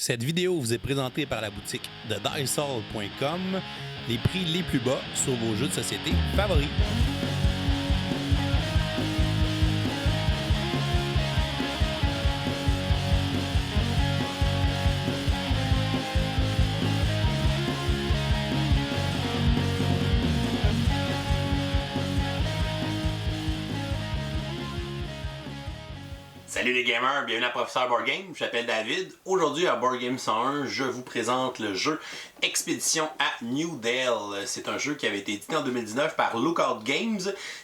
Cette vidéo vous est présentée par la boutique de Diceall.com, les prix les plus bas sur vos jeux de société favoris. Salut les gamers, bienvenue à Professeur Board Game, je m'appelle David. Aujourd'hui à Board Game 101, je vous présente le jeu Expédition à New Dale. C'est un jeu qui avait été édité en 2019 par Lookout Games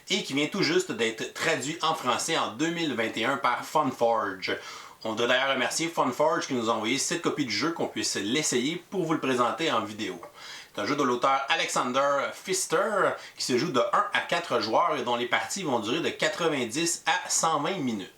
et qui vient tout juste d'être traduit en français en 2021 par Funforge. On doit d'ailleurs remercier Funforge qui nous a envoyé 7 copies du jeu qu'on puisse l'essayer pour vous le présenter en vidéo. C'est un jeu de l'auteur Alexander Pfister qui se joue de 1 à 4 joueurs et dont les parties vont durer de 90 à 120 minutes.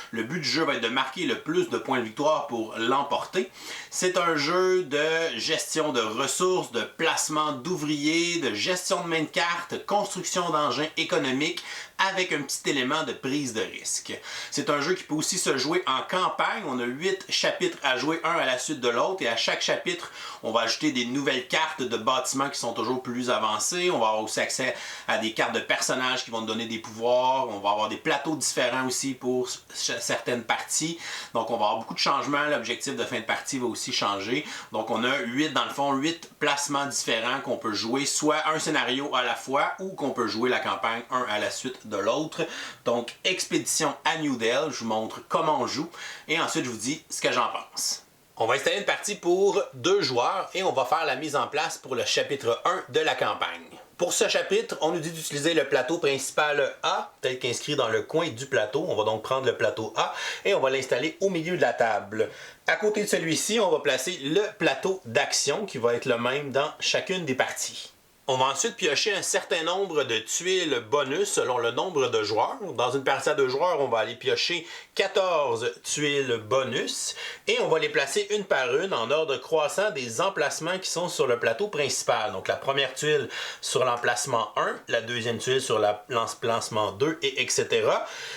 Le but du jeu va être de marquer le plus de points de victoire pour l'emporter. C'est un jeu de gestion de ressources, de placement d'ouvriers, de gestion de main de cartes, construction d'engins économiques avec un petit élément de prise de risque. C'est un jeu qui peut aussi se jouer en campagne. On a 8 chapitres à jouer un à la suite de l'autre et à chaque chapitre, on va ajouter des nouvelles cartes de bâtiments qui sont toujours plus avancées. On va avoir aussi accès à des cartes de personnages qui vont nous donner des pouvoirs. On va avoir des plateaux différents aussi pour certaines parties. Donc on va avoir beaucoup de changements. L'objectif de fin de partie va aussi changer. Donc on a 8 dans le fond, 8 placements différents qu'on peut jouer, soit un scénario à la fois ou qu'on peut jouer la campagne un à la suite de l'autre. Donc Expédition à New Dale, je vous montre comment on joue et ensuite je vous dis ce que j'en pense. On va installer une partie pour 2 joueurs et on va faire la mise en place pour le chapitre 1 de la campagne. Pour ce chapitre, on nous dit d'utiliser le plateau principal A, tel qu'inscrit dans le coin du plateau. On va donc prendre le plateau A et on va l'installer au milieu de la table. À côté de celui-ci, on va placer le plateau d'action qui va être le même dans chacune des parties. On va ensuite piocher un certain nombre de tuiles bonus selon le nombre de joueurs. Dans une partie à 2 joueurs, on va aller piocher 14 tuiles bonus et on va les placer une par une en ordre croissant des emplacements qui sont sur le plateau principal. Donc la première tuile sur l'emplacement 1, la deuxième tuile sur l'emplacement 2 et etc.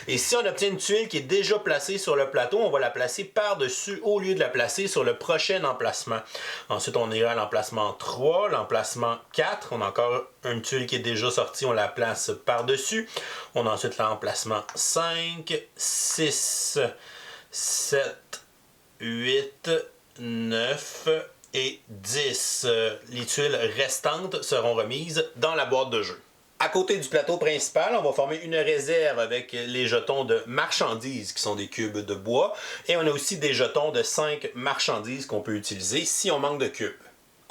Et si on obtient une tuile qui est déjà placée sur le plateau, on va la placer par-dessus au lieu de la placer sur le prochain emplacement. Ensuite, on ira à l'emplacement 3, l'emplacement 4. On a encore une tuile qui est déjà sortie, on la place par-dessus. On a ensuite l'emplacement 5, 6, 7, 8, 9 et 10. Les tuiles restantes seront remises dans la boîte de jeu. À côté du plateau principal, on va former une réserve avec les jetons de marchandises qui sont des cubes de bois. Et on a aussi des jetons de 5 marchandises qu'on peut utiliser si on manque de cubes.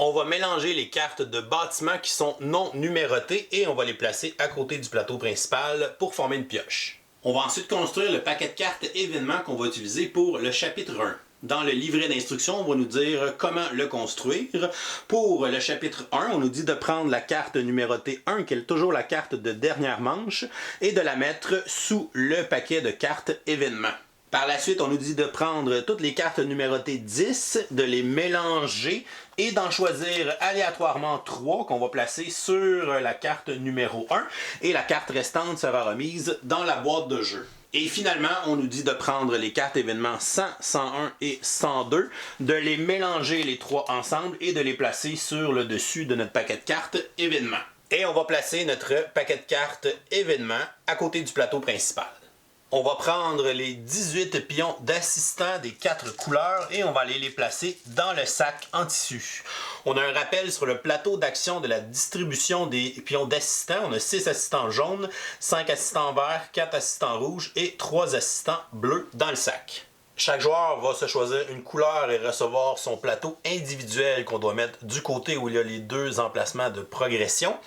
On va mélanger les cartes de bâtiments qui sont non numérotées et on va les placer à côté du plateau principal pour former une pioche. On va ensuite construire le paquet de cartes événements qu'on va utiliser pour le chapitre 1. Dans le livret d'instructions, on va nous dire comment le construire. Pour le chapitre 1, on nous dit de prendre la carte numérotée 1, qui est toujours la carte de dernière manche, et de la mettre sous le paquet de cartes événements. Par la suite, on nous dit de prendre toutes les cartes numérotées 10, de les mélanger et d'en choisir aléatoirement 3 qu'on va placer sur la carte numéro 1 et la carte restante sera remise dans la boîte de jeu. Et finalement, on nous dit de prendre les cartes événements 100, 101 et 102, de les mélanger les 3 ensemble et de les placer sur le dessus de notre paquet de cartes événements. Et on va placer notre paquet de cartes événements à côté du plateau principal. On va prendre les 18 pions d'assistants des 4 couleurs et on va aller les placer dans le sac en tissu. On a un rappel sur le plateau d'action de la distribution des pions d'assistants. On a 6 assistants jaunes, 5 assistants verts, 4 assistants rouges et 3 assistants bleus dans le sac. Chaque joueur va se choisir une couleur et recevoir son plateau individuel qu'on doit mettre du côté où il y a les 2 emplacements de progression.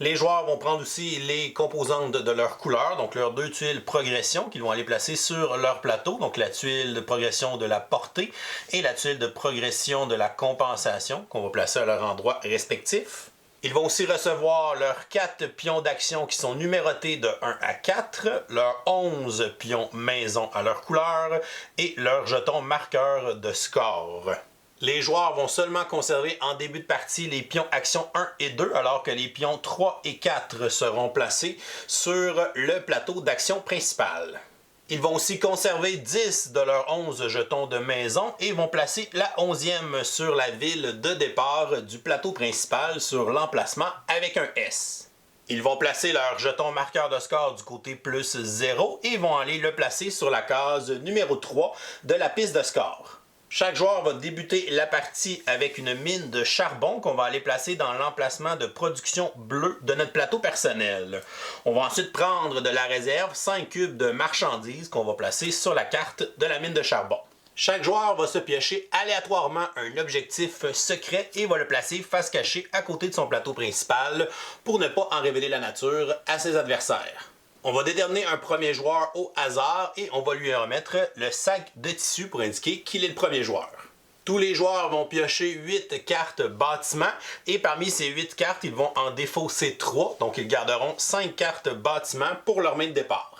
Les joueurs vont prendre aussi les composantes de leur couleur, donc leurs 2 tuiles progression qu'ils vont aller placer sur leur plateau, donc la tuile de progression de la portée et la tuile de progression de la compensation qu'on va placer à leur endroit respectif. Ils vont aussi recevoir leurs 4 pions d'action qui sont numérotés de 1 à 4, leurs 11 pions maison à leur couleur et leurs jetons marqueurs de score. Les joueurs vont seulement conserver en début de partie les pions action 1 et 2, alors que les pions 3 et 4 seront placés sur le plateau d'action principal. Ils vont aussi conserver 10 de leurs 11 jetons de maison et vont placer la 11e sur la ville de départ du plateau principal sur l'emplacement avec un S. Ils vont placer leur jeton marqueur de score du côté plus 0 et vont aller le placer sur la case numéro 3 de la piste de score. Chaque joueur va débuter la partie avec une mine de charbon qu'on va aller placer dans l'emplacement de production bleu de notre plateau personnel. On va ensuite prendre de la réserve 5 cubes de marchandises qu'on va placer sur la carte de la mine de charbon. Chaque joueur va se piocher aléatoirement un objectif secret et va le placer face cachée à côté de son plateau principal pour ne pas en révéler la nature à ses adversaires. On va déterminer un premier joueur au hasard et on va lui remettre le sac de tissu pour indiquer qu'il est le premier joueur. Tous les joueurs vont piocher 8 cartes bâtiment et parmi ces 8 cartes, ils vont en défausser 3, donc ils garderont 5 cartes bâtiment pour leur main de départ.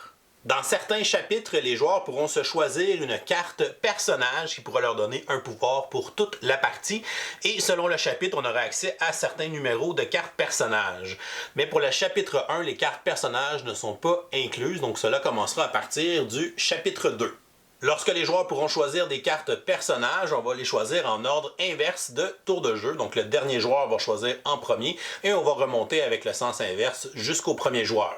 Dans certains chapitres, les joueurs pourront se choisir une carte personnage qui pourra leur donner un pouvoir pour toute la partie. Et selon le chapitre, on aura accès à certains numéros de cartes personnages. Mais pour le chapitre 1, les cartes personnages ne sont pas incluses, donc cela commencera à partir du chapitre 2. Lorsque les joueurs pourront choisir des cartes personnages, on va les choisir en ordre inverse de tour de jeu. Donc le dernier joueur va choisir en premier et on va remonter avec le sens inverse jusqu'au premier joueur.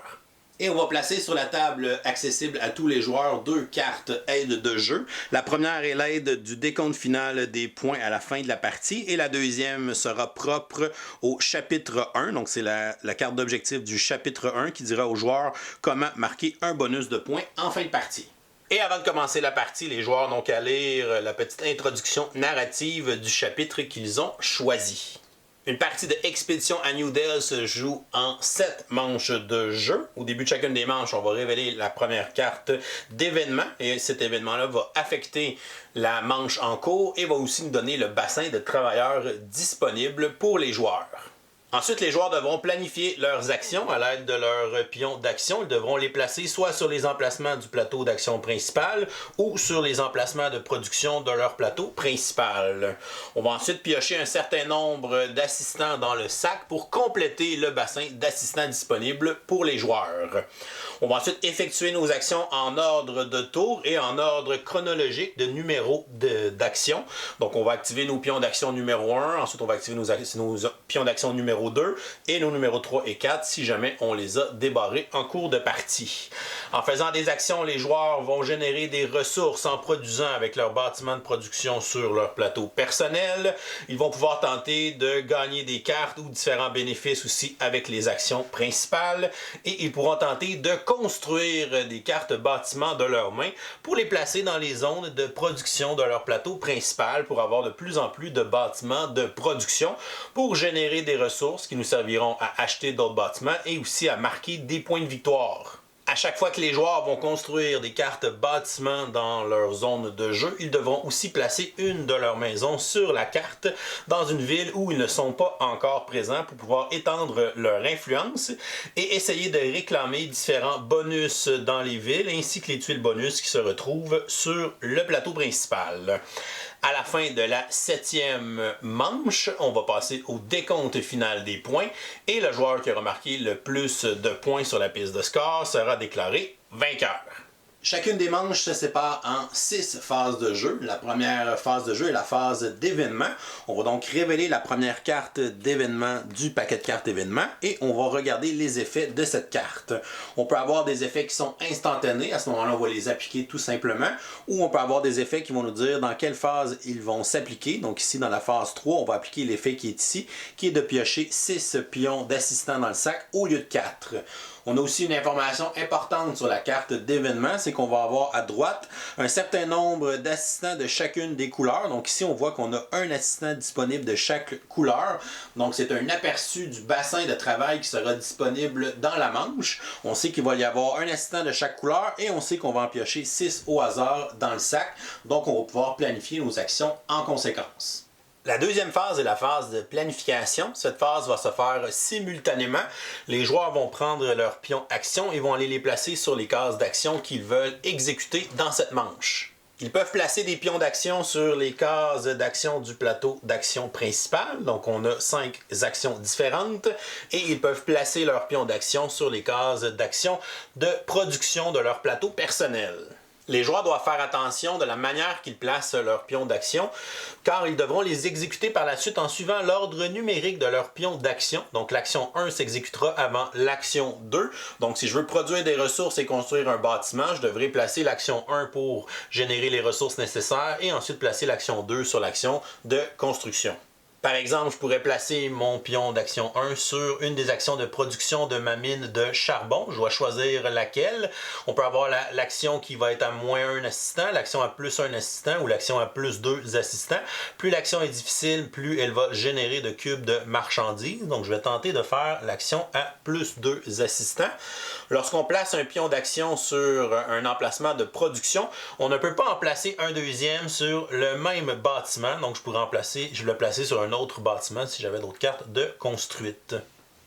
Et on va placer sur la table accessible à tous les joueurs 2 cartes aide de jeu. La première est l'aide du décompte final des points à la fin de la partie et la deuxième sera propre au chapitre 1. Donc c'est la carte d'objectif du chapitre 1 qui dira aux joueurs comment marquer un bonus de points en fin de partie. Et avant de commencer la partie, les joueurs n'ont qu'à lire la petite introduction narrative du chapitre qu'ils ont choisi. Une partie de Expédition à New Dale se joue en 7 manches de jeu. Au début de chacune des manches, on va révéler la première carte d'événement et cet événement-là va affecter la manche en cours et va aussi nous donner le bassin de travailleurs disponible pour les joueurs. Ensuite, les joueurs devront planifier leurs actions à l'aide de leurs pions d'action. Ils devront les placer soit sur les emplacements du plateau d'action principal ou sur les emplacements de production de leur plateau principal. On va ensuite piocher un certain nombre d'assistants dans le sac pour compléter le bassin d'assistants disponibles pour les joueurs. On va ensuite effectuer nos actions en ordre de tour et en ordre chronologique de numéro d'action. Donc on va activer nos pions d'action numéro 1, ensuite on va activer nos pions d'action numéro 2 et nos numéros 3 et 4 si jamais on les a débarrés en cours de partie. En faisant des actions, les joueurs vont générer des ressources en produisant avec leur bâtiment de production sur leur plateau personnel. Ils vont pouvoir tenter de gagner des cartes ou différents bénéfices aussi avec les actions principales et ils pourront tenter de construire des cartes bâtiments de leurs mains pour les placer dans les zones de production de leur plateau principal pour avoir de plus en plus de bâtiments de production pour générer des ressources qui nous serviront à acheter d'autres bâtiments et aussi à marquer des points de victoire. À chaque fois que les joueurs vont construire des cartes bâtiments dans leur zone de jeu, ils devront aussi placer une de leurs maisons sur la carte dans une ville où ils ne sont pas encore présents pour pouvoir étendre leur influence et essayer de réclamer différents bonus dans les villes ainsi que les tuiles bonus qui se retrouvent sur le plateau principal. À la fin de la 7e manche, on va passer au décompte final des points et le joueur qui aura marqué le plus de points sur la piste de score sera déclaré vainqueur. Chacune des manches se sépare en 6 phases de jeu. La première phase de jeu est la phase d'événement. On va donc révéler la première carte d'événement du paquet de cartes événement et on va regarder les effets de cette carte. On peut avoir des effets qui sont instantanés, à ce moment-là on va les appliquer tout simplement, ou on peut avoir des effets qui vont nous dire dans quelle phase ils vont s'appliquer. Donc ici dans la phase 3, on va appliquer l'effet qui est ici, qui est de piocher 6 pions d'assistants dans le sac au lieu de 4. On a aussi une information importante sur la carte d'événement, c'est qu'on va avoir à droite un certain nombre d'assistants de chacune des couleurs. Donc ici, on voit qu'on a un assistant disponible de chaque couleur. Donc c'est un aperçu du bassin de travail qui sera disponible dans la manche. On sait qu'il va y avoir un assistant de chaque couleur et on sait qu'on va en piocher 6 au hasard dans le sac. Donc on va pouvoir planifier nos actions en conséquence. La deuxième phase est la phase de planification. Cette phase va se faire simultanément. Les joueurs vont prendre leurs pions action et vont aller les placer sur les cases d'action qu'ils veulent exécuter dans cette manche. Ils peuvent placer des pions d'action sur les cases d'action du plateau d'action principal. Donc on a 5 actions différentes. Et ils peuvent placer leurs pions d'action sur les cases d'action de production de leur plateau personnel. Les joueurs doivent faire attention de la manière qu'ils placent leurs pions d'action, car ils devront les exécuter par la suite en suivant l'ordre numérique de leurs pions d'action. Donc l'action 1 s'exécutera avant l'action 2. Donc si je veux produire des ressources et construire un bâtiment, je devrais placer l'action 1 pour générer les ressources nécessaires et ensuite placer l'action 2 sur l'action de construction. Par exemple, je pourrais placer mon pion d'action 1 sur une des actions de production de ma mine de charbon. Je dois choisir laquelle. On peut avoir l'action qui va être à -1 assistant, l'action à +1 assistant ou l'action à +2 assistants. Plus l'action est difficile, plus elle va générer de cubes de marchandises. Donc, je vais tenter de faire l'action à +2 assistants. Lorsqu'on place un pion d'action sur un emplacement de production, on ne peut pas en placer un deuxième sur le même bâtiment. Donc, je vais le placer sur un autre bâtiment si j'avais d'autres cartes de construite.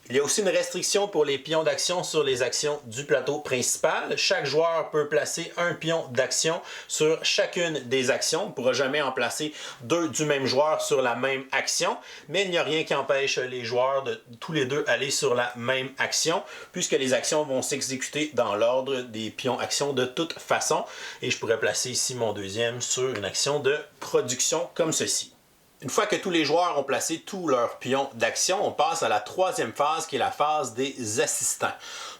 Il y a aussi une restriction pour les pions d'action sur les actions du plateau principal. Chaque joueur peut placer un pion d'action sur chacune des actions. On ne pourra jamais en placer 2 du même joueur sur la même action, mais il n'y a rien qui empêche les joueurs de tous les deux aller sur la même action, puisque les actions vont s'exécuter dans l'ordre des pions actions de toute façon. Et je pourrais placer ici mon deuxième sur une action de production comme ceci. Une fois que tous les joueurs ont placé tous leurs pions d'action, on passe à la troisième phase qui est la phase des assistants.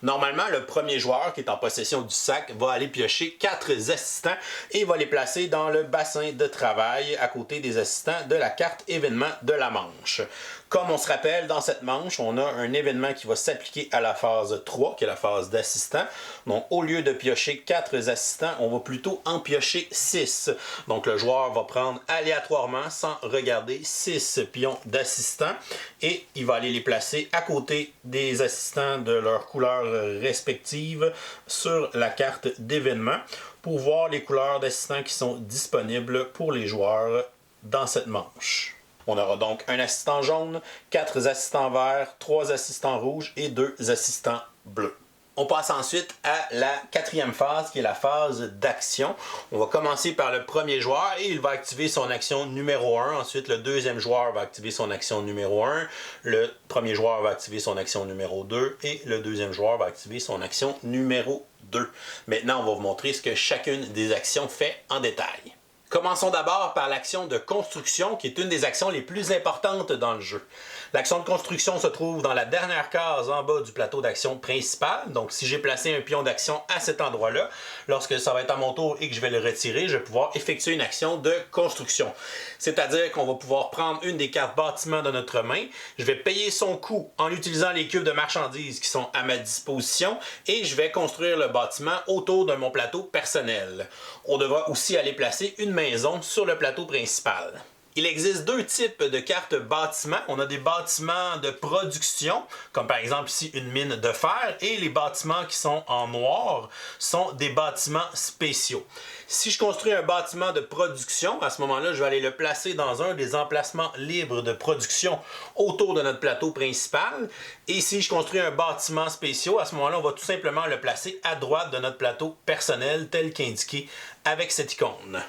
Normalement, le premier joueur qui est en possession du sac va aller piocher 4 assistants et va les placer dans le bassin de travail à côté des assistants de la carte événement de la manche. Comme on se rappelle, dans cette manche, on a un événement qui va s'appliquer à la phase 3, qui est la phase d'assistant. Donc, au lieu de piocher 4 assistants, on va plutôt en piocher 6. Donc, le joueur va prendre aléatoirement, sans regarder, 6 pions d'assistants et il va aller les placer à côté des assistants de leurs couleurs respectives sur la carte d'événement pour voir les couleurs d'assistants qui sont disponibles pour les joueurs dans cette manche. On aura donc un assistant jaune, 4 assistants verts, 3 assistants rouges et 2 assistants bleus. On passe ensuite à la quatrième phase qui est la phase d'action. On va commencer par le premier joueur et il va activer son action numéro 1. Ensuite, le deuxième joueur va activer son action numéro 1. Le premier joueur va activer son action numéro 2 et le deuxième joueur va activer son action numéro 2. Maintenant, on va vous montrer ce que chacune des actions fait en détail. Commençons d'abord par l'action de construction, qui est une des actions les plus importantes dans le jeu. L'action de construction se trouve dans la dernière case en bas du plateau d'action principal. Donc, si j'ai placé un pion d'action à cet endroit-là, lorsque ça va être à mon tour et que je vais le retirer, je vais pouvoir effectuer une action de construction. C'est-à-dire qu'on va pouvoir prendre une des cartes bâtiments de notre main, je vais payer son coût en utilisant les cubes de marchandises qui sont à ma disposition et je vais construire le bâtiment autour de mon plateau personnel. On devra aussi aller placer une maison sur le plateau principal. Il existe 2 types de cartes bâtiments. On a des bâtiments de production, comme par exemple ici une mine de fer, et les bâtiments qui sont en noir sont des bâtiments spéciaux. Si je construis un bâtiment de production, à ce moment-là, je vais aller le placer dans un des emplacements libres de production autour de notre plateau principal. Et si je construis un bâtiment spécial, à ce moment-là, on va tout simplement le placer à droite de notre plateau personnel, tel qu'indiqué avec cette icône.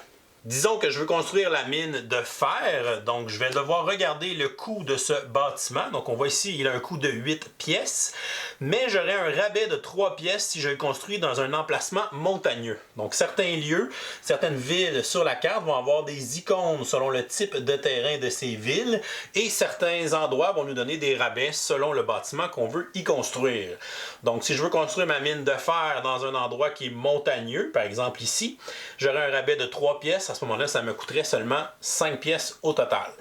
Disons que je veux construire la mine de fer, donc je vais devoir regarder le coût de ce bâtiment. Donc on voit ici, il a un coût de 8 pièces, mais j'aurai un rabais de 3 pièces si je le construis dans un emplacement montagneux. Donc certains lieux, certaines villes sur la carte vont avoir des icônes selon le type de terrain de ces villes, et certains endroits vont nous donner des rabais selon le bâtiment qu'on veut y construire. Donc si je veux construire ma mine de fer dans un endroit qui est montagneux, par exemple ici, j'aurai un rabais de 3 pièces. À ce moment-là, ça me coûterait seulement 5 pièces au total.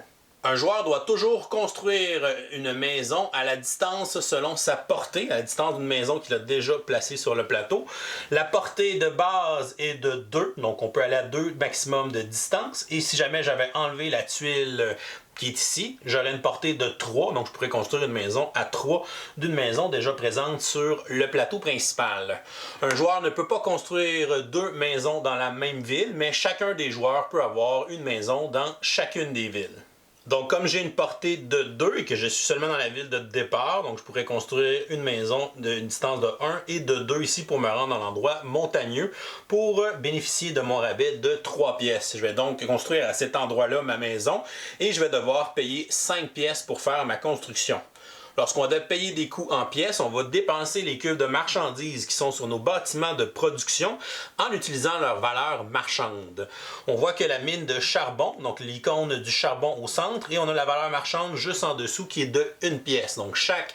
Un joueur doit toujours construire une maison à la distance selon sa portée, à la distance d'une maison qu'il a déjà placée sur le plateau. La portée de base est de 2, donc on peut aller à 2 maximum de distance. Et si jamais j'avais enlevé la tuile qui est ici, j'aurais une portée de 3, donc je pourrais construire une maison à 3 d'une maison déjà présente sur le plateau principal. Un joueur ne peut pas construire 2 maisons dans la même ville, mais chacun des joueurs peut avoir une maison dans chacune des villes. Donc comme j'ai une portée de 2 et que je suis seulement dans la ville de départ, donc je pourrais construire une maison d'une distance de 1 et de 2 ici pour me rendre dans l'endroit montagneux pour bénéficier de mon rabais de 3 pièces. Je vais donc construire à cet endroit-là ma maison et je vais devoir payer 5 pièces pour faire ma construction. Lorsqu'on doit payer des coûts en pièces, on va dépenser les cubes de marchandises qui sont sur nos bâtiments de production en utilisant leur valeur marchande. On voit que la mine de charbon, donc l'icône du charbon au centre, et on a la valeur marchande juste en dessous qui est de 1 pièce. Donc chaque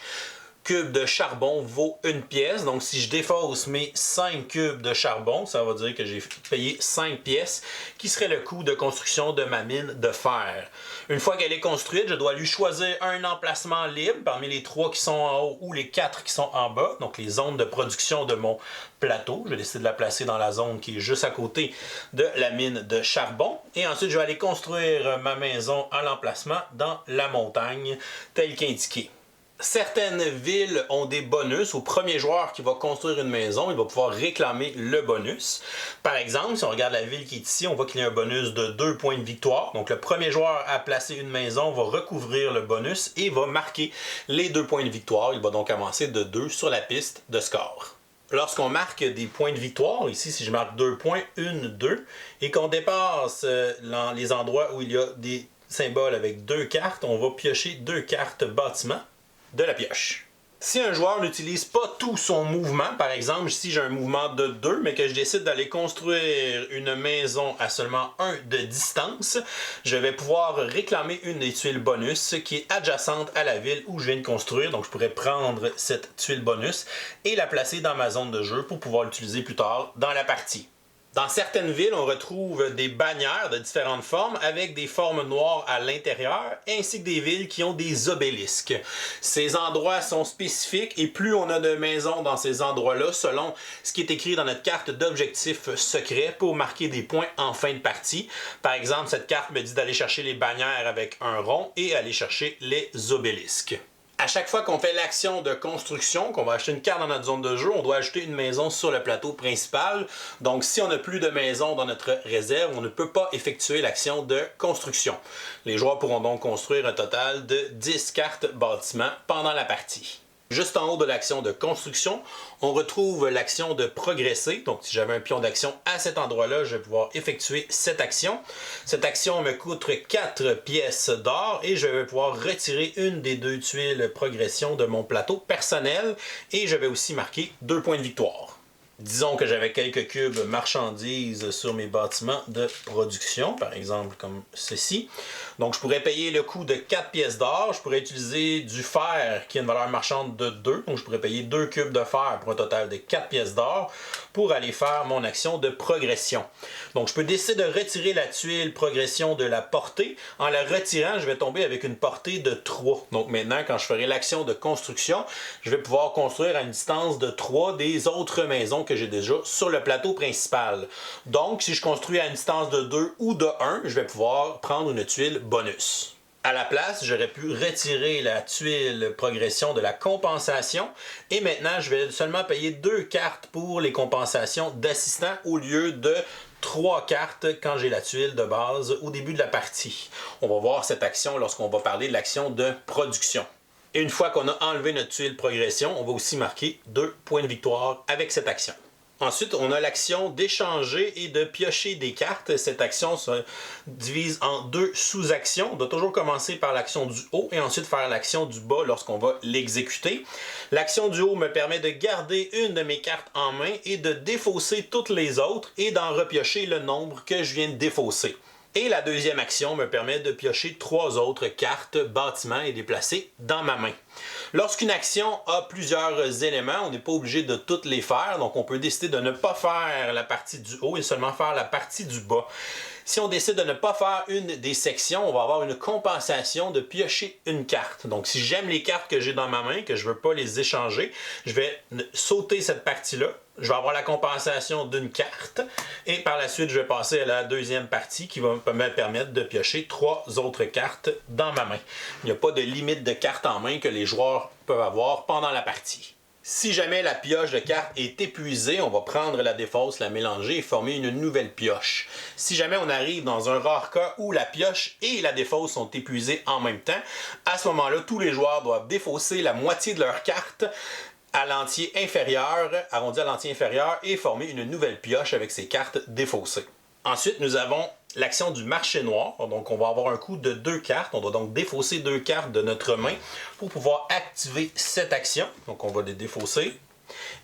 cube de charbon vaut 1 pièce. Donc si je défausse mes 5 cubes de charbon, ça va dire que j'ai payé 5 pièces, qui serait le coût de construction de ma mine de fer. Une fois qu'elle est construite, je dois lui choisir un emplacement libre parmi les 3 qui sont en haut ou les 4 qui sont en bas, donc les zones de production de mon plateau. Je vais décider de la placer dans la zone qui est juste à côté de la mine de charbon. Et ensuite, je vais aller construire ma maison à l'emplacement dans la montagne, tel qu'indiqué. Certaines villes ont des bonus. Au premier joueur qui va construire une maison, il va pouvoir réclamer le bonus. Par exemple, si on regarde la ville qui est ici, on voit qu'il y a un bonus de 2 points de victoire. Donc le premier joueur à placer une maison va recouvrir le bonus et va marquer les 2 points de victoire. Il va donc avancer de 2 sur la piste de score. Lorsqu'on marque des points de victoire, ici si je marque 2 points, 1, 2, et qu'on dépasse les endroits où il y a des symboles avec 2 cartes, on va piocher 2 cartes bâtiment de la pioche. Si un joueur n'utilise pas tout son mouvement, par exemple, si j'ai un mouvement de 2, mais que je décide d'aller construire une maison à seulement 1 de distance, je vais pouvoir réclamer une des tuiles bonus qui est adjacente à la ville où je viens de construire. Donc je pourrais prendre cette tuile bonus et la placer dans ma zone de jeu pour pouvoir l'utiliser plus tard dans la partie. Dans certaines villes, on retrouve des bannières de différentes formes avec des formes noires à l'intérieur, ainsi que des villes qui ont des obélisques. Ces endroits sont spécifiques et plus on a de maisons dans ces endroits-là, selon ce qui est écrit dans notre carte d'objectif secret pour marquer des points en fin de partie. Par exemple, cette carte me dit d'aller chercher les bannières avec un rond et aller chercher les obélisques. À chaque fois qu'on fait l'action de construction, qu'on va acheter une carte dans notre zone de jeu, on doit ajouter une maison sur le plateau principal. Donc si on n'a plus de maison dans notre réserve, on ne peut pas effectuer l'action de construction. Les joueurs pourront donc construire un total de 10 cartes bâtiments pendant la partie. Juste en haut de l'action de construction, on retrouve l'action de progresser. Donc, si j'avais un pion d'action à cet endroit-là, je vais pouvoir effectuer cette action. Cette action me coûte 4 pièces d'or et je vais pouvoir retirer une des 2 tuiles progression de mon plateau personnel et je vais aussi marquer 2 points de victoire. Disons que j'avais quelques cubes marchandises sur mes bâtiments de production, par exemple comme ceci. Donc je pourrais payer le coût de 4 pièces d'or, je pourrais utiliser du fer qui a une valeur marchande de 2, donc je pourrais payer 2 cubes de fer pour un total de 4 pièces d'or pour aller faire mon action de progression. Donc je peux décider de retirer la tuile progression de la portée. En la retirant, je vais tomber avec une portée de 3. Donc maintenant, quand je ferai l'action de construction, je vais pouvoir construire à une distance de 3 des autres maisons que j'ai déjà sur le plateau principal. Donc, si je construis à une distance de 2 ou de 1, je vais pouvoir prendre une tuile bonus. À la place, j'aurais pu retirer la tuile progression de la compensation et maintenant, je vais seulement payer 2 cartes pour les compensations d'assistants au lieu de 3 cartes quand j'ai la tuile de base au début de la partie. On va voir cette action lorsqu'on va parler de l'action de production. Et une fois qu'on a enlevé notre tuile progression, on va aussi marquer 2 points de victoire avec cette action. Ensuite, on a l'action d'échanger et de piocher des cartes. Cette action se divise en 2 sous-actions. On doit toujours commencer par l'action du haut et ensuite faire l'action du bas lorsqu'on va l'exécuter. L'action du haut me permet de garder une de mes cartes en main et de défausser toutes les autres et d'en repiocher le nombre que je viens de défausser. Et la deuxième action me permet de piocher 3 autres cartes bâtiments et de les placer dans ma main. Lorsqu'une action a plusieurs éléments, on n'est pas obligé de toutes les faire, donc on peut décider de ne pas faire la partie du haut et seulement faire la partie du bas. Si on décide de ne pas faire une des sections, on va avoir une compensation de piocher une carte. Donc si j'aime les cartes que j'ai dans ma main, que je ne veux pas les échanger, je vais sauter cette partie-là. Je vais avoir la compensation d'une carte et par la suite, je vais passer à la deuxième partie qui va me permettre de piocher 3 autres cartes dans ma main. Il n'y a pas de limite de cartes en main que les joueurs peuvent avoir pendant la partie. Si jamais la pioche de cartes est épuisée, on va prendre la défausse, la mélanger et former une nouvelle pioche. Si jamais on arrive dans un rare cas où la pioche et la défausse sont épuisées en même temps, à ce moment-là, tous les joueurs doivent défausser la moitié de leurs cartes à l'entier inférieur, arrondi à l'entier inférieur et former une nouvelle pioche avec ces cartes défaussées. Ensuite, nous avons l'action du marché noir. Donc, on va avoir un coût de 2 cartes. On doit donc défausser 2 cartes de notre main pour pouvoir activer cette action. Donc, on va les défausser.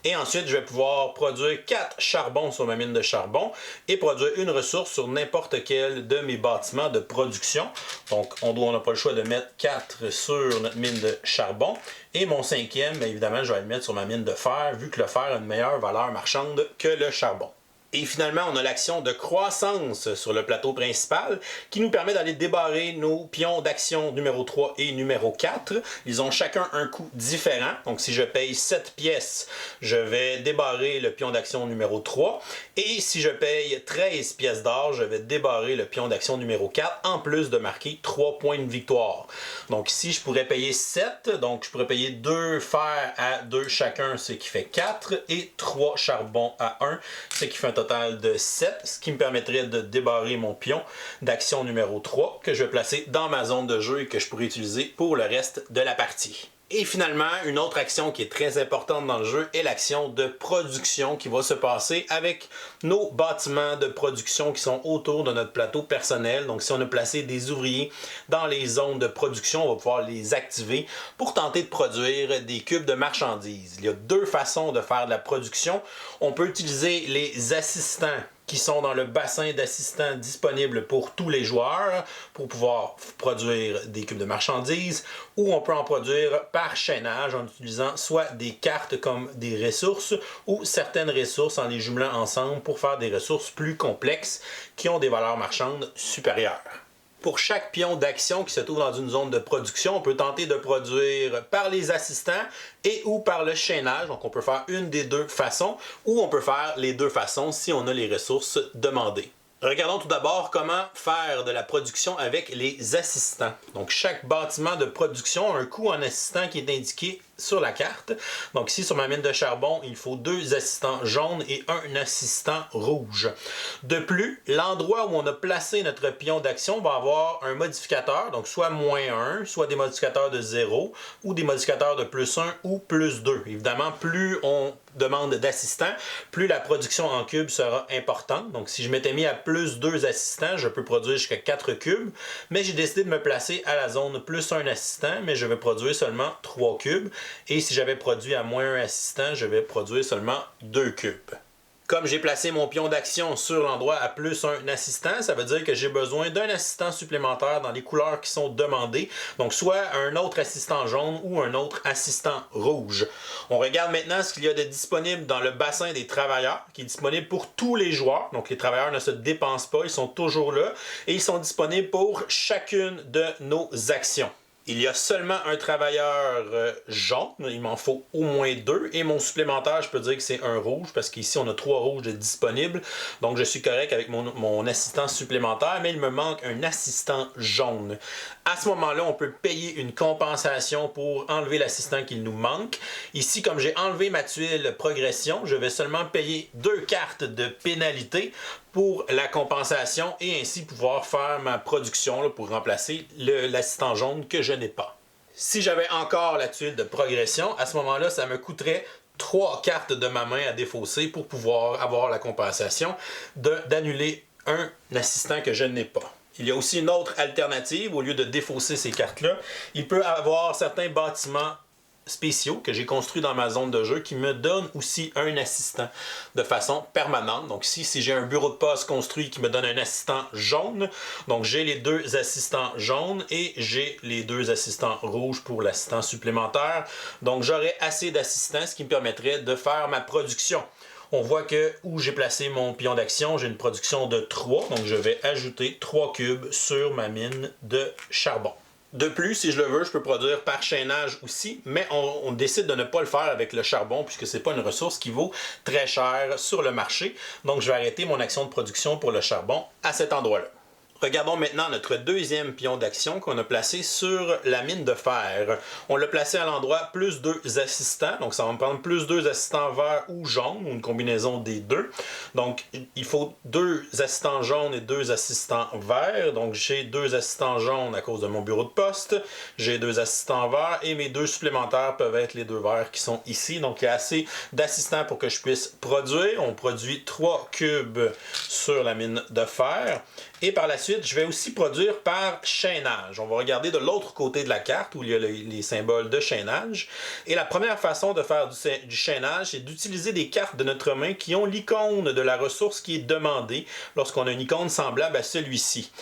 Et ensuite, je vais pouvoir produire 4 charbons sur ma mine de charbon et produire une ressource sur n'importe quel de mes bâtiments de production. Donc, on n'a pas le choix de mettre 4 sur notre mine de charbon. Et mon 5e, bien évidemment, je vais le mettre sur ma mine de fer, vu que le fer a une meilleure valeur marchande que le charbon. Et finalement, on a l'action de croissance sur le plateau principal qui nous permet d'aller débarrer nos pions d'action numéro 3 et numéro 4. Ils ont chacun un coût différent. Donc, si je paye 7 pièces, je vais débarrer le pion d'action numéro 3. Et si je paye 13 pièces d'or, je vais débarrer le pion d'action numéro 4, en plus de marquer 3 points de victoire. Donc, ici, je pourrais payer 7. Donc, je pourrais payer 2 fers à 2 chacun, ce qui fait 4. Et 3 charbons à 1, ce qui fait un total de 7, ce qui me permettrait de débarrer mon pion d'action numéro 3 que je vais placer dans ma zone de jeu et que je pourrais utiliser pour le reste de la partie. Et finalement, une autre action qui est très importante dans le jeu est l'action de production qui va se passer avec nos bâtiments de production qui sont autour de notre plateau personnel. Donc, si on a placé des ouvriers dans les zones de production, on va pouvoir les activer pour tenter de produire des cubes de marchandises. Il y a 2 façons de faire de la production. On peut utiliser les assistants qui sont dans le bassin d'assistants disponible pour tous les joueurs pour pouvoir produire des cubes de marchandises, ou on peut en produire par chaînage en utilisant soit des cartes comme des ressources ou certaines ressources en les jumelant ensemble pour faire des ressources plus complexes qui ont des valeurs marchandes supérieures. Pour chaque pion d'action qui se trouve dans une zone de production, on peut tenter de produire par les assistants et ou par le chaînage. Donc, on peut faire une des 2 façons ou on peut faire les 2 façons si on a les ressources demandées. Regardons tout d'abord comment faire de la production avec les assistants. Donc, chaque bâtiment de production a un coût en assistant qui est indiqué sur la carte. Donc ici, sur ma mine de charbon, il faut 2 assistants jaunes et un assistant rouge. De plus, l'endroit où on a placé notre pion d'action va avoir un modificateur, donc soit -1, soit des modificateurs de 0, ou des modificateurs de +1 ou +2. Évidemment, plus on demande d'assistants, plus la production en cubes sera importante. Donc si je m'étais mis à +2 assistants, je peux produire jusqu'à 4 cubes, mais j'ai décidé de me placer à la zone +1 assistant, mais je vais produire seulement 3 cubes. Et si j'avais produit à -1 assistant, je vais produire seulement 2 cubes. Comme j'ai placé mon pion d'action sur l'endroit à +1 assistant, ça veut dire que j'ai besoin d'un assistant supplémentaire dans les couleurs qui sont demandées. Donc soit un autre assistant jaune ou un autre assistant rouge. On regarde maintenant ce qu'il y a de disponible dans le bassin des travailleurs, qui est disponible pour tous les joueurs. Donc les travailleurs ne se dépensent pas, ils sont toujours là. Et ils sont disponibles pour chacune de nos actions. Il y a seulement un travailleur jaune, il m'en faut au moins 2, et mon supplémentaire, je peux dire que c'est un rouge, parce qu'ici on a 3 rouges de disponibles, donc je suis correct avec mon assistant supplémentaire, mais il me manque un assistant jaune. À ce moment-là, on peut payer une compensation pour enlever l'assistant qu'il nous manque. Ici, comme j'ai enlevé ma tuile progression, je vais seulement payer 2 cartes de pénalité pour la compensation et ainsi pouvoir faire ma production là, pour remplacer l'assistant jaune que je n'ai pas. Si j'avais encore la tuile de progression, à ce moment-là, ça me coûterait 3 cartes de ma main à défausser pour pouvoir avoir la compensation d'annuler un assistant que je n'ai pas. Il y a aussi une autre alternative, au lieu de défausser ces cartes-là, il peut avoir certains bâtiments spéciaux que j'ai construits dans ma zone de jeu qui me donnent aussi un assistant de façon permanente. Donc ici, si j'ai un bureau de poste construit qui me donne un assistant jaune, donc j'ai les 2 assistants jaunes et j'ai les 2 assistants rouges pour l'assistant supplémentaire. Donc j'aurai assez d'assistants, ce qui me permettrait de faire ma production. On voit que où j'ai placé mon pion d'action, j'ai une production de 3, donc je vais ajouter 3 cubes sur ma mine de charbon. De plus, si je le veux, je peux produire par chaînage aussi, mais on décide de ne pas le faire avec le charbon puisque c'est pas une ressource qui vaut très cher sur le marché. Donc je vais arrêter mon action de production pour le charbon à cet endroit-là. Regardons maintenant notre deuxième pion d'action qu'on a placé sur la mine de fer. On l'a placé à l'endroit +2 assistants, donc ça va me prendre +2 assistants verts ou jaunes, ou une combinaison des 2. Donc il faut 2 assistants jaunes et 2 assistants verts. Donc j'ai 2 assistants jaunes à cause de mon bureau de poste, j'ai 2 assistants verts et mes 2 supplémentaires peuvent être les 2 verts qui sont ici. Donc il y a assez d'assistants pour que je puisse produire. On produit 3 cubes sur la mine de fer. Et par la suite, je vais aussi produire par chaînage. On va regarder de l'autre côté de la carte où il y a les symboles de chaînage. Et la première façon de faire du chaînage, c'est d'utiliser des cartes de notre main qui ont l'icône de la ressource qui est demandée lorsqu'on a une icône semblable à celui-ci.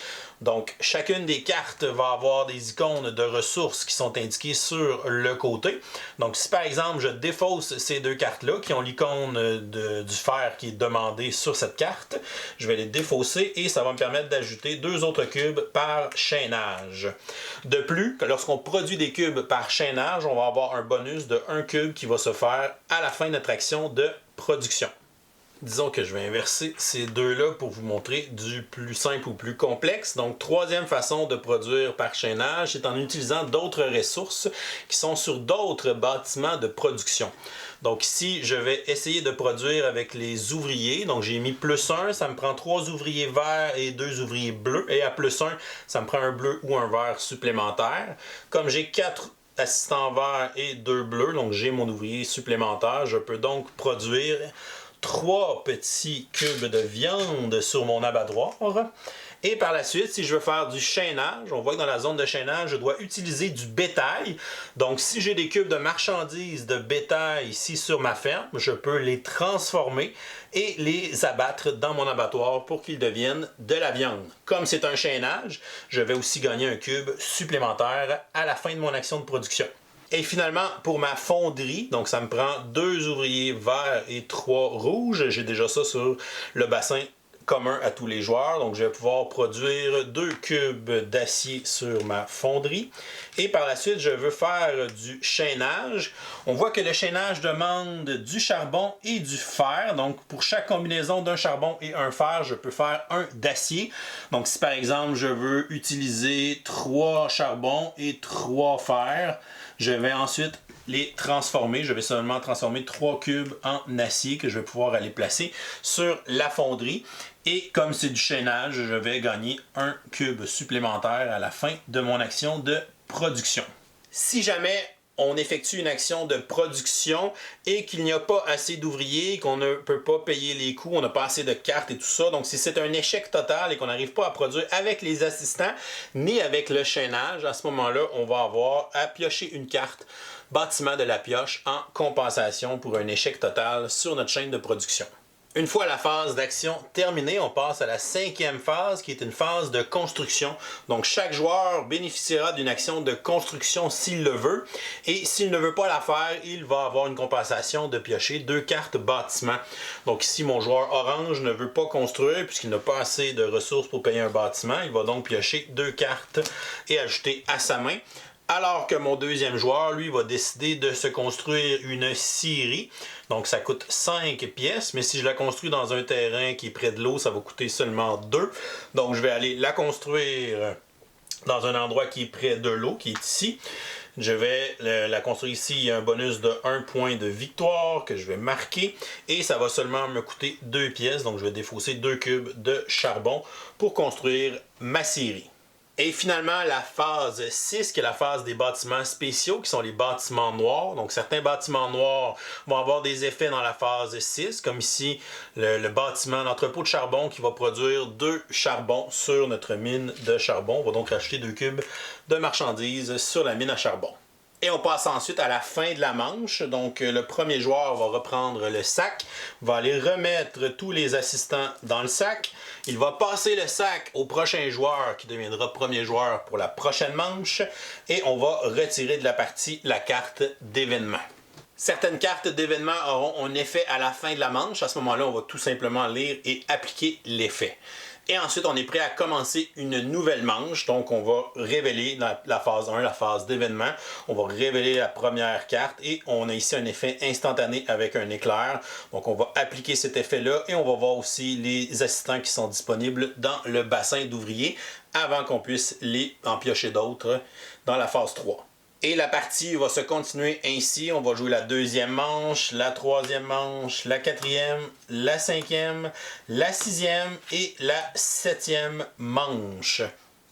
Donc, chacune des cartes va avoir des icônes de ressources qui sont indiquées sur le côté. Donc, si par exemple, je défausse ces deux cartes-là qui ont l'icône du fer qui est demandé sur cette carte, je vais les défausser et ça va me permettre d'ajouter 2 autres cubes par chaînage. De plus, lorsqu'on produit des cubes par chaînage, on va avoir un bonus de 1 cube qui va se faire à la fin de notre action de production. Disons que je vais inverser ces deux-là pour vous montrer du plus simple ou plus complexe. Donc, troisième façon de produire par chaînage, c'est en utilisant d'autres ressources qui sont sur d'autres bâtiments de production. Donc ici, je vais essayer de produire avec les ouvriers. Donc j'ai mis +1, ça me prend 3 ouvriers verts et 2 ouvriers bleus. Et à +1, ça me prend un bleu ou un vert supplémentaire. Comme j'ai 4 assistants verts et 2 bleus, donc j'ai mon ouvrier supplémentaire, je peux donc produire 3 petits cubes de viande sur mon abattoir. Et par la suite, si je veux faire du chaînage, on voit que dans la zone de chaînage, je dois utiliser du bétail. Donc, si j'ai des cubes de marchandises de bétail ici sur ma ferme, je peux les transformer et les abattre dans mon abattoir pour qu'ils deviennent de la viande. Comme c'est un chaînage, je vais aussi gagner un cube supplémentaire à la fin de mon action de production. Et finalement, pour ma fonderie, donc ça me prend 2 ouvriers verts et 3 rouges. J'ai déjà ça sur le bassin commun à tous les joueurs. Donc je vais pouvoir produire 2 cubes d'acier sur ma fonderie. Et par la suite, je veux faire du chaînage. On voit que le chaînage demande du charbon et du fer. Donc pour chaque combinaison d'un charbon et un fer, je peux faire un d'acier. Donc si par exemple, je veux utiliser 3 charbons et 3 fers, je vais ensuite les transformer. Je vais seulement transformer 3 cubes en acier que je vais pouvoir aller placer sur la fonderie. Et comme c'est du chaînage, je vais gagner un cube supplémentaire à la fin de mon action de production. Si jamais on effectue une action de production et qu'il n'y a pas assez d'ouvriers, qu'on ne peut pas payer les coûts, on n'a pas assez de cartes et tout ça. Donc si c'est un échec total et qu'on n'arrive pas à produire avec les assistants ni avec le chaînage, à ce moment-là, on va avoir à piocher une carte bâtiment de la pioche en compensation pour un échec total sur notre chaîne de production. Une fois la phase d'action terminée, on passe à la 5e phase qui est une phase de construction. Donc chaque joueur bénéficiera d'une action de construction s'il le veut et s'il ne veut pas la faire, il va avoir une compensation de piocher 2 cartes bâtiment. Donc ici mon joueur orange ne veut pas construire puisqu'il n'a pas assez de ressources pour payer un bâtiment, il va donc piocher 2 cartes et ajouter à sa main. Alors que mon deuxième joueur, lui, va décider de se construire une scierie. Donc ça coûte 5 pièces, mais si je la construis dans un terrain qui est près de l'eau, ça va coûter seulement 2. Donc je vais aller la construire dans un endroit qui est près de l'eau, qui est ici. Je vais la construire ici, il y a un bonus de 1 point de victoire que je vais marquer. Et ça va seulement me coûter 2 pièces, donc je vais défausser 2 cubes de charbon pour construire ma scierie. Et finalement, la phase 6, qui est la phase des bâtiments spéciaux, qui sont les bâtiments noirs. Donc, certains bâtiments noirs vont avoir des effets dans la phase 6, comme ici, le bâtiment, l'entrepôt de charbon qui va produire 2 charbons sur notre mine de charbon. On va donc acheter 2 cubes de marchandises sur la mine à charbon. Et on passe ensuite à la fin de la manche. Donc le premier joueur va reprendre le sac, va aller remettre tous les assistants dans le sac. Il va passer le sac au prochain joueur qui deviendra premier joueur pour la prochaine manche. Et on va retirer de la partie la carte d'événement. Certaines cartes d'événement auront un effet à la fin de la manche. À ce moment-là, on va tout simplement lire et appliquer l'effet. Et ensuite, on est prêt à commencer une nouvelle manche. Donc, on va révéler la phase 1, la phase d'événement. On va révéler la première carte et on a ici un effet instantané avec un éclair. Donc, on va appliquer cet effet-là et on va voir aussi les assistants qui sont disponibles dans le bassin d'ouvriers avant qu'on puisse les en piocher d'autres dans la phase 3. Et la partie va se continuer ainsi. On va jouer la deuxième manche, la troisième manche, la quatrième, la cinquième, la sixième et la septième manche.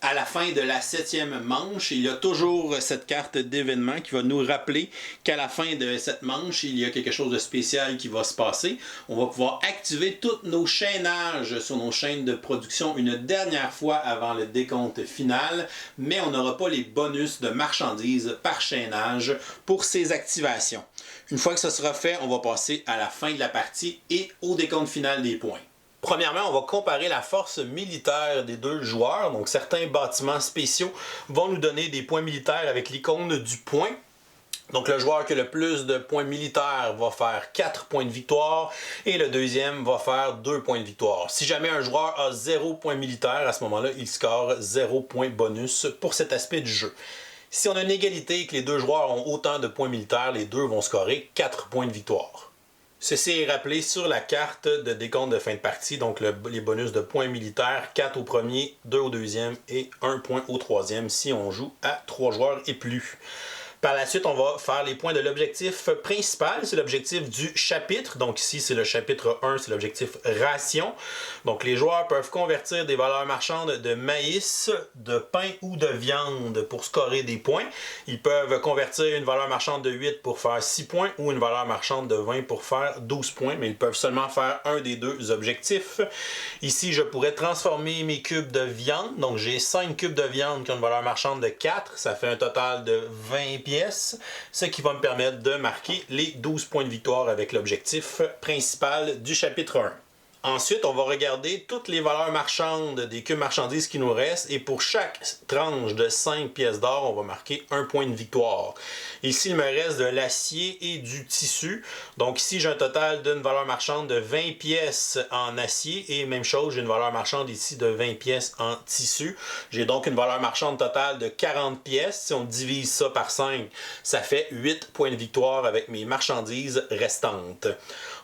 À la fin de la 7e manche, il y a toujours cette carte d'événement qui va nous rappeler qu'à la fin de cette manche, il y a quelque chose de spécial qui va se passer. On va pouvoir activer tous nos chaînages sur nos chaînes de production une dernière fois avant le décompte final, mais on n'aura pas les bonus de marchandises par chaînage pour ces activations. Une fois que ce sera fait, on va passer à la fin de la partie et au décompte final des points. Premièrement, on va comparer la force militaire des deux joueurs. Donc, certains bâtiments spéciaux vont nous donner des points militaires avec l'icône du point. Donc, le joueur qui a le plus de points militaires va faire 4 points de victoire et le deuxième va faire 2 points de victoire. Si jamais un joueur a 0 points militaires, à ce moment-là, il score 0 points bonus pour cet aspect du jeu. Si on a une égalité et que les deux joueurs ont autant de points militaires, les deux vont scorer 4 points de victoire. Ceci est rappelé sur la carte de décompte de fin de partie, donc les bonus de points militaires, 4 au premier, 2 au deuxième et 1 point au troisième si on joue à 3 joueurs et plus. Par la suite, on va faire les points de l'objectif principal, c'est l'objectif du chapitre. Donc ici, c'est le chapitre 1, c'est l'objectif ration. Donc les joueurs peuvent convertir des valeurs marchandes de maïs, de pain ou de viande pour scorer des points. Ils peuvent convertir une valeur marchande de 8 pour faire 6 points ou une valeur marchande de 20 pour faire 12 points, mais ils peuvent seulement faire un des deux objectifs. Ici, je pourrais transformer mes cubes de viande. Donc j'ai 5 cubes de viande qui ont une valeur marchande de 4, ça fait un total de 20 pièces, ce qui va me permettre de marquer les 12 points de victoire avec l'objectif principal du chapitre 1. Ensuite, on va regarder toutes les valeurs marchandes des cubes marchandises qui nous restent et pour chaque tranche de 5 pièces d'or, on va marquer 1 point de victoire. Ici, il me reste de l'acier et du tissu. Donc ici, j'ai un total d'une valeur marchande de 20 pièces en acier et même chose, j'ai une valeur marchande ici de 20 pièces en tissu. J'ai donc une valeur marchande totale de 40 pièces. Si on divise ça par 5, ça fait 8 points de victoire avec mes marchandises restantes.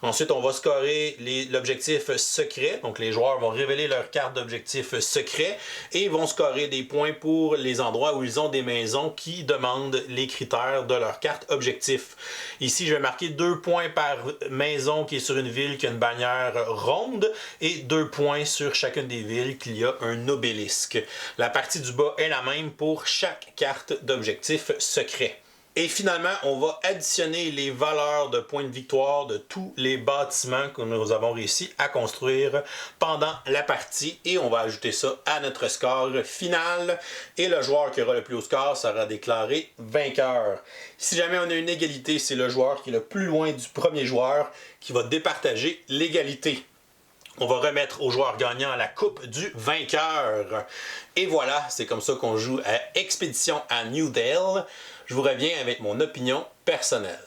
Ensuite, on va scorer l'objectif secret. Donc, les joueurs vont révéler leur carte d'objectif secret et vont scorer des points pour les endroits où ils ont des maisons qui demandent les critères de leur carte objectif. Ici, je vais marquer 2 points par maison qui est sur une ville qui a une bannière ronde et 2 points sur chacune des villes qu'il y a un obélisque. La partie du bas est la même pour chaque carte d'objectif secret. Et finalement, on va additionner les valeurs de points de victoire de tous les bâtiments que nous avons réussi à construire pendant la partie et on va ajouter ça à notre score final et le joueur qui aura le plus haut score sera déclaré vainqueur. Si jamais on a une égalité, c'est le joueur qui est le plus loin du premier joueur qui va départager l'égalité. On va remettre au joueur gagnant la coupe du vainqueur. Et voilà, c'est comme ça qu'on joue à Expédition à New Dale. Je vous reviens avec mon opinion personnelle.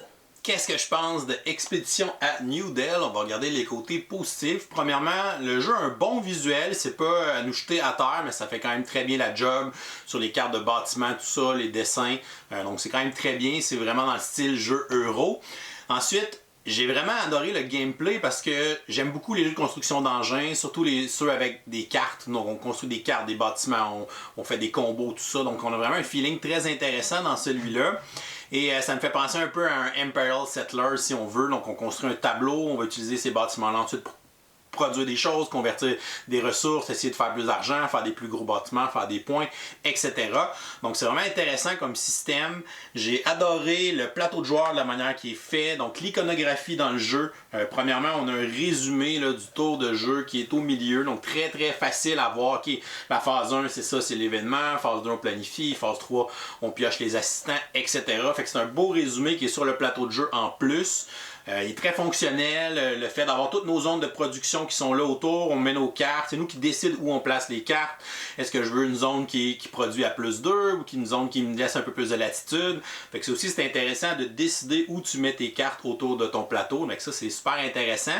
Qu'est-ce que je pense de Expédition à New Dale? On va regarder les côtés positifs. Premièrement, le jeu a un bon visuel. C'est pas à nous jeter à terre, mais ça fait quand même très bien la job sur les cartes de bâtiment, tout ça, les dessins. Donc c'est quand même très bien. C'est vraiment dans le style jeu euro. Ensuite, j'ai vraiment adoré le gameplay parce que j'aime beaucoup les jeux de construction d'engins, surtout ceux avec des cartes. Donc on construit des cartes, des bâtiments, on fait des combos, tout ça. Donc on a vraiment un feeling très intéressant dans celui-là. Et ça me fait penser un peu à un Imperial Settler si on veut. Donc on construit un tableau, on va utiliser ces bâtiments-là ensuite pour produire des choses, convertir des ressources, essayer de faire plus d'argent, faire des plus gros bâtiments, faire des points, etc. Donc c'est vraiment intéressant comme système. J'ai adoré le plateau de joueurs de la manière qui est fait. Donc l'iconographie dans le jeu. Premièrement, on a un résumé là, du tour de jeu qui est au milieu. Donc très très facile à voir. Okay, la phase 1, c'est ça, c'est l'événement. Phase 2, on planifie. Phase 3, on pioche les assistants, etc. Fait que c'est un beau résumé qui est sur le plateau de jeu en plus. Il est très fonctionnel, le fait d'avoir toutes nos zones de production qui sont là autour, on met nos cartes, c'est nous qui décidons où on place les cartes. Est-ce que je veux une zone qui produit à +2 ou une zone qui me laisse un peu plus de latitude? Fait que c'est intéressant de décider où tu mets tes cartes autour de ton plateau, donc ça c'est super intéressant.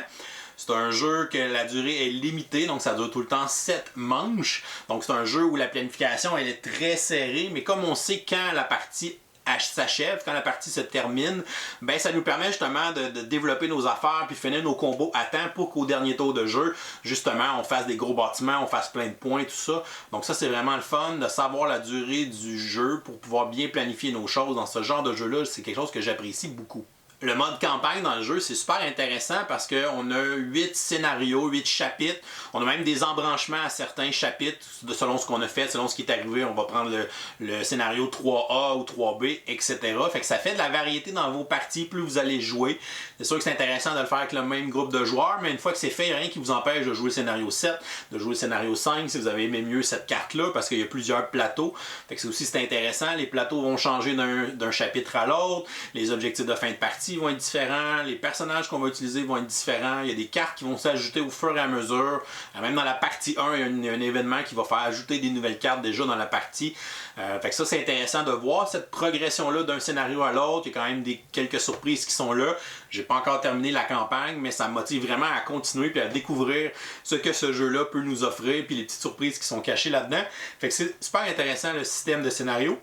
C'est un jeu que la durée est limitée, donc ça dure tout le temps 7 manches. Donc c'est un jeu où la planification elle est très serrée, mais comme on sait quand la partie s'achève, quand la partie se termine, ben ça nous permet justement de développer nos affaires puis finir nos combos à temps pour qu'au dernier tour de jeu, justement, on fasse des gros bâtiments, on fasse plein de points, tout ça. Donc ça, c'est vraiment le fun de savoir la durée du jeu pour pouvoir bien planifier nos choses. Dans ce genre de jeu-là, c'est quelque chose que j'apprécie beaucoup. Le mode campagne dans le jeu, c'est super intéressant parce qu'on a 8 scénarios, 8 chapitres. On a même des embranchements à certains chapitres selon ce qu'on a fait, selon ce qui est arrivé. On va prendre le scénario 3A ou 3B, etc. Fait que ça fait de la variété dans vos parties, plus vous allez jouer. C'est sûr que c'est intéressant de le faire avec le même groupe de joueurs, mais une fois que c'est fait, il n'y a rien qui vous empêche de jouer le scénario 7, de jouer le scénario 5 si vous avez aimé mieux cette carte-là, parce qu'il y a plusieurs plateaux. Fait que c'est intéressant. Les plateaux vont changer d'un chapitre à l'autre. Les objectifs de fin de partie vont être différents, les personnages qu'on va utiliser vont être différents, il y a des cartes qui vont s'ajouter au fur et à mesure. Même dans la partie 1, il y a un événement qui va faire ajouter des nouvelles cartes déjà dans la partie. Fait que ça, c'est intéressant de voir cette progression-là d'un scénario à l'autre. Il y a quand même quelques surprises qui sont là. J'ai pas encore terminé la campagne, mais ça me motive vraiment à continuer et à découvrir ce que ce jeu-là peut nous offrir, puis les petites surprises qui sont cachées là-dedans. Fait que c'est super intéressant le système de scénario.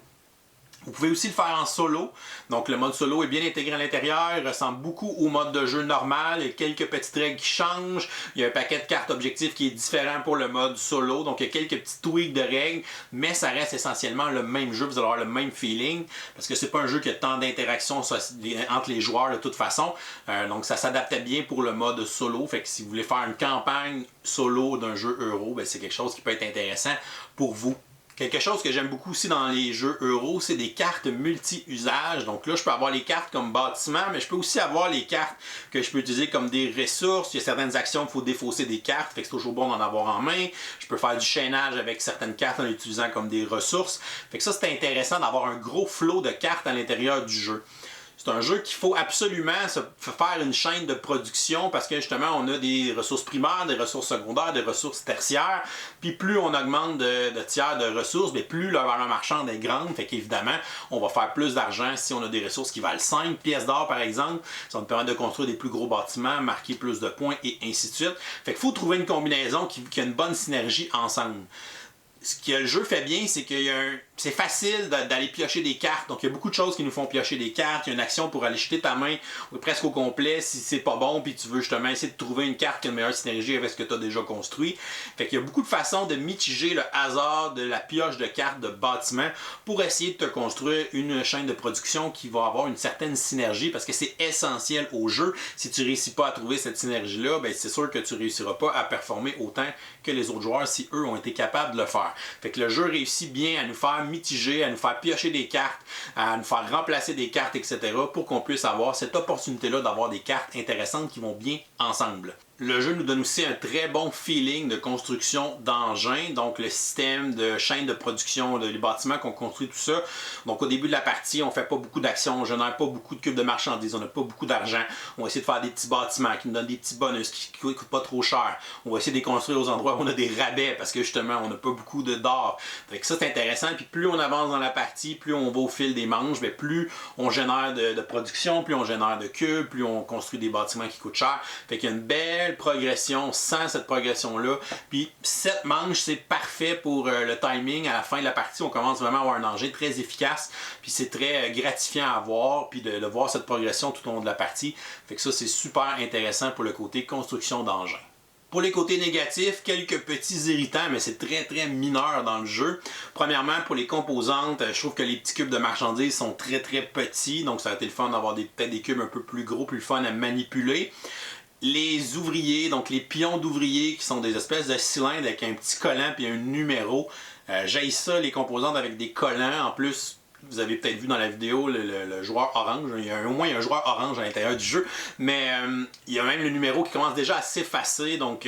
Vous pouvez aussi le faire en solo. Donc le mode solo est bien intégré à l'intérieur, il ressemble beaucoup au mode de jeu normal. Il y a quelques petites règles qui changent. Il y a un paquet de cartes objectifs qui est différent pour le mode solo. Donc il y a quelques petits tweaks de règles, mais ça reste essentiellement le même jeu. Vous allez avoir le même feeling parce que c'est pas un jeu qui a tant d'interactions entre les joueurs de toute façon. Donc ça s'adaptait bien pour le mode solo. Fait que si vous voulez faire une campagne solo d'un jeu euro, ben, c'est quelque chose qui peut être intéressant pour vous. Quelque chose que j'aime beaucoup aussi dans les jeux euro, c'est des cartes multi-usages. Donc là, je peux avoir les cartes comme bâtiment, mais je peux aussi avoir les cartes que je peux utiliser comme des ressources. Il y a certaines actions qu'il faut défausser des cartes, fait que c'est toujours bon d'en avoir en main. Je peux faire du chaînage avec certaines cartes en les utilisant comme des ressources. Fait que ça, c'est intéressant d'avoir un gros flot de cartes à l'intérieur du jeu. C'est un jeu qu'il faut absolument se faire une chaîne de production parce que justement on a des ressources primaires, des ressources secondaires, des ressources tertiaires. Puis plus on augmente de tiers de ressources, bien plus la valeur marchande est grande. Fait qu'évidemment, on va faire plus d'argent si on a des ressources qui valent 5 pièces d'or par exemple. Ça va nous permettre de construire des plus gros bâtiments, marquer plus de points et ainsi de suite. Fait qu'il faut trouver une combinaison qui a une bonne synergie ensemble. Ce que le jeu fait bien, c'est qu'il y a c'est facile d'aller piocher des cartes. Donc il y a beaucoup de choses qui nous font piocher des cartes. Il y a une action pour aller jeter ta main presque au complet si c'est pas bon puis tu veux justement essayer de trouver une carte qui a une meilleure synergie avec ce que tu as déjà construit. Fait qu'il y a beaucoup de façons de mitiger le hasard de la pioche de cartes de bâtiment pour essayer de te construire une chaîne de production qui va avoir une certaine synergie parce que c'est essentiel au jeu. Si tu réussis pas à trouver cette synergie-là, ben c'est sûr que tu réussiras pas à performer autant que les autres joueurs si eux ont été capables de le faire. Fait que le jeu réussit bien à nous faire mitiger, à nous faire piocher des cartes, à nous faire remplacer des cartes, etc. pour qu'on puisse avoir cette opportunité-là d'avoir des cartes intéressantes qui vont bien ensemble. Le jeu nous donne aussi un très bon feeling de construction d'engins, donc le système de chaîne de production, les bâtiments qu'on construit, tout ça. Donc au début de la partie, on ne fait pas beaucoup d'actions, on génère pas beaucoup de cubes de marchandises, on n'a pas beaucoup d'argent. On va essayer de faire des petits bâtiments qui nous donnent des petits bonus qui ne coûtent pas trop cher. On va essayer de les construire aux endroits où on a des rabais parce que justement on n'a pas beaucoup d'or. Fait que ça c'est intéressant, puis plus on avance dans la partie, plus on va au fil des manches, bien, plus on génère de production, plus on génère de cubes, plus on construit des bâtiments qui coûtent cher. Fait qu'il y a une belle progression sans cette progression-là. Puis 7 manches, c'est parfait pour le timing. À la fin de la partie, on commence vraiment à avoir un engin très efficace. Puis c'est très gratifiant à voir, puis de voir cette progression tout au long de la partie. Fait que ça, c'est super intéressant pour le côté construction d'engins. Pour les côtés négatifs, quelques petits irritants, mais c'est très très mineur dans le jeu. Premièrement, pour les composantes, je trouve que les petits cubes de marchandises sont très très petits, donc ça a été le fun d'avoir peut-être des cubes un peu plus gros, plus fun à manipuler. Les ouvriers, donc les pions d'ouvriers qui sont des espèces de cylindres avec un petit collant puis un numéro. J'haïs ça, les composantes avec des collants. En plus, vous avez peut-être vu dans la vidéo le joueur orange. Il y a au moins un joueur orange à l'intérieur du jeu. Mais il y a même le numéro qui commence déjà à s'effacer. Donc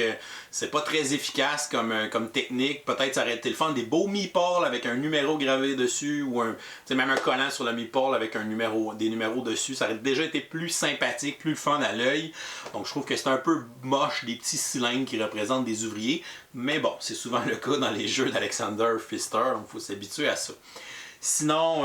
c'est pas très efficace comme technique. Peut-être ça aurait été le fun. Des beaux meeples avec un numéro gravé dessus. Ou même un collant sur le meeple avec des numéros dessus. Ça aurait déjà été plus sympathique, plus fun à l'œil. Donc je trouve que c'est un peu moche des petits cylindres qui représentent des ouvriers. Mais bon, c'est souvent le cas dans les jeux d'Alexander Pfister. Donc il faut s'habituer à ça. Sinon,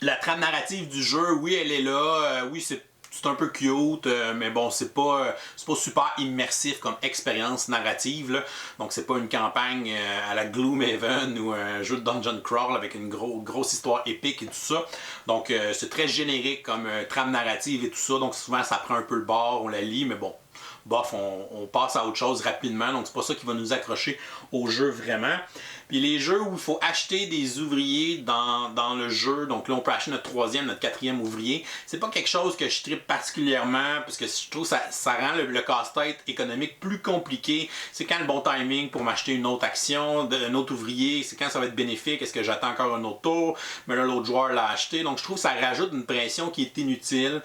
la trame narrative du jeu, oui, elle est là. Oui, c'est un peu cute, mais bon, c'est pas super immersif comme expérience narrative. Là. Donc, c'est pas une campagne à la Gloomhaven ou un jeu de Dungeon Crawl avec une grosse histoire épique et tout ça. Donc, c'est très générique comme trame narrative et tout ça. Donc, souvent, ça prend un peu le bord, on la lit, mais bon. Bof, on passe à autre chose rapidement, donc c'est pas ça qui va nous accrocher au jeu vraiment. Puis les jeux où il faut acheter des ouvriers dans le jeu, donc là on peut acheter notre troisième, notre quatrième ouvrier, c'est pas quelque chose que je tripe particulièrement parce que je trouve que ça rend le casse-tête économique plus compliqué. C'est quand le bon timing pour m'acheter une autre action, un autre ouvrier, c'est quand ça va être bénéfique, est-ce que j'attends encore un autre tour, mais là l'autre joueur l'a acheté, donc je trouve que ça rajoute une pression qui est inutile.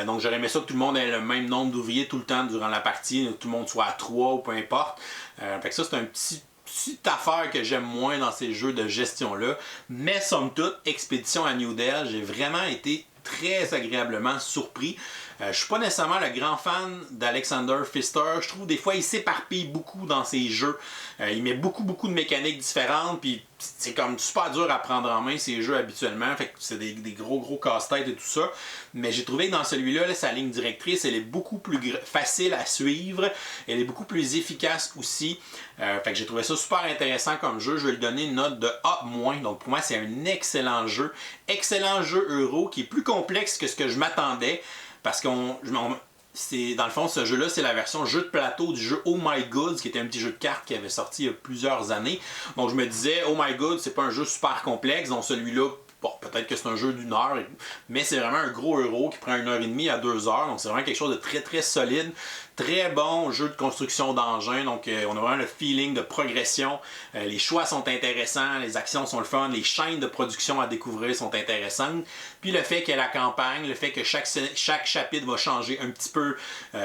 Donc j'aurais aimé ça que tout le monde ait le même nombre d'ouvriers tout le temps durant la partie, que tout le monde soit à 3 ou peu importe. Fait que ça c'est un petite affaire que j'aime moins dans ces jeux de gestion-là. Mais somme toute, Expédition à New Dale, j'ai vraiment été très agréablement surpris. Je suis pas nécessairement le grand fan d'Alexander Pfister. Je trouve des fois il s'éparpille beaucoup dans ses jeux. Il met beaucoup de mécaniques différentes, puis c'est comme super dur à prendre en main ces jeux habituellement. Fait que c'est des gros casse-têtes et tout ça. Mais j'ai trouvé que dans celui-là, sa ligne directrice, elle est beaucoup plus facile à suivre. Elle est beaucoup plus efficace aussi. Fait que j'ai trouvé ça super intéressant comme jeu. Je vais lui donner une note de A-. Donc pour moi, c'est un excellent jeu. Excellent jeu euro qui est plus complexe que ce que je m'attendais. Parce dans le fond, ce jeu-là, c'est la version jeu de plateau du jeu Oh My Goods, qui était un petit jeu de cartes qui avait sorti il y a plusieurs années. Donc je me disais, Oh My Goods, c'est pas un jeu super complexe, donc celui-là, bon, peut-être que c'est un jeu d'1 heure, mais c'est vraiment un gros euro qui prend 1h30 à 2 heures, donc c'est vraiment quelque chose de très solide. Très bon jeu de construction d'engins, donc on a vraiment le feeling de progression. Les choix sont intéressants, les actions sont le fun, les chaînes de production à découvrir sont intéressantes. Puis le fait qu'il y ait la campagne, le fait que chaque chapitre va changer un petit peu,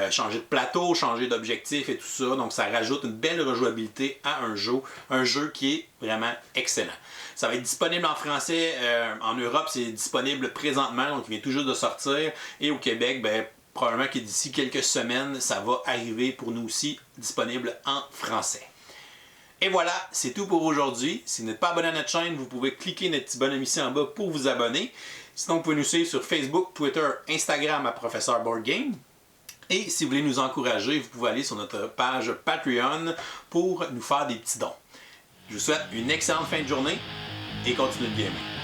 changer de plateau, changer d'objectif et tout ça, donc ça rajoute une belle rejouabilité à un jeu qui est vraiment excellent. Ça va être disponible en français, en Europe c'est disponible présentement, donc il vient tout juste de sortir, et au Québec, ben probablement que d'ici quelques semaines, ça va arriver pour nous aussi, disponible en français. Et voilà, c'est tout pour aujourd'hui. Si vous n'êtes pas abonné à notre chaîne, vous pouvez cliquer notre petit bonhomme ici en bas pour vous abonner. Sinon, vous pouvez nous suivre sur Facebook, Twitter, Instagram à Professeur Board Game. Et si vous voulez nous encourager, vous pouvez aller sur notre page Patreon pour nous faire des petits dons. Je vous souhaite une excellente fin de journée et continuez de gamer.